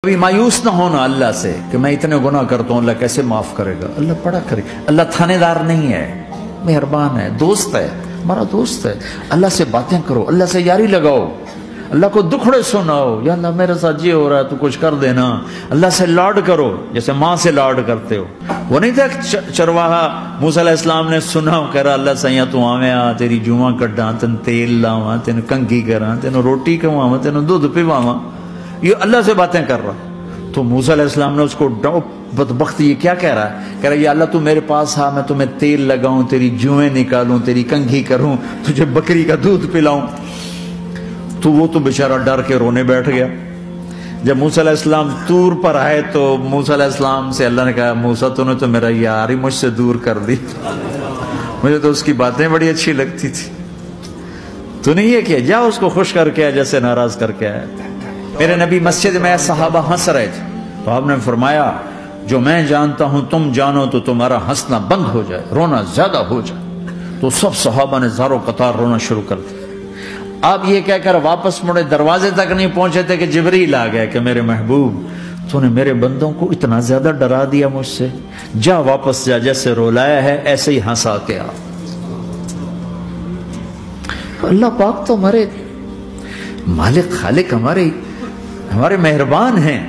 کبھی مایوس نہ ہونا اللہ سے کہ میں اتنے گناہ کرتا ہوں، اللہ کیسے معاف کرے گا؟ اللہ بڑا کرے. اللہ تھانے دار نہیں ہے، مہربان ہے، دوست ہے، ہمارا دوست ہے. اللہ سے باتیں کرو، اللہ سے یاری لگاؤ، اللہ کو دکھڑے سناؤ. یا اللہ میرے ساتھ یہ ہو رہا ہے تو کچھ کر دینا. اللہ سے لاڈ کرو جیسے ماں سے لاڈ کرتے ہو. وہ نہیں تھا چرواہا موسیٰ علیہ السلام نے سنا، کہہ رہا اللہ سیاں تو آویں آ تیری جوواں کڈاں، تین تیل لاواں، تین کنگھی کراں، تین روٹی کھواواں، تین دودھ پیواواں. یہ اللہ سے باتیں کر رہا. تو موسیٰ علیہ السلام نے اس کو بدبخت یہ کیا کہہ رہا ہے؟ کہہ رہا یا اللہ تو میرے پاس آ، میں تمہیں تیل لگاؤں، تیری جوئیں نکالوں، تیری کنگھی کروں، تجھے بکری کا دودھ پلاؤں. تو وہ تو بیچارہ ڈر کے رونے بیٹھ گیا. جب موسیٰ علیہ السلام طور پر آئے تو موسیٰ علیہ السلام سے اللہ نے کہا موسیٰ تو نے تو میرا یار ہی مجھ سے دور کر دی، مجھے تو اس کی باتیں بڑی اچھی لگتی تھی. تو نہیں یہ کیا، جا اس کو خوش کر کے جیسے ناراض کر کے آیا. میرے نبی مسجد میں صحابہ ہنس رہے تھے تو آپ نے فرمایا جو میں جانتا ہوں تم جانو تو تمہارا ہنسنا بند ہو جائے، رونا زیادہ ہو جائے. تو سب صحابہ نے زاروں قطار رونا شروع کر دیا. آپ یہ کہہ کر واپس مڑے، دروازے تک نہیں پہنچے تھے کہ جبریل آ گئے کہ میرے محبوب تو نے میرے بندوں کو اتنا زیادہ ڈرا دیا مجھ سے، جا واپس جا، جیسے رولایا ہے ایسے ہی ہنسا کے آ. اللہ پاک تو ہمارے مالک خالق، ہمارے مہربان ہیں.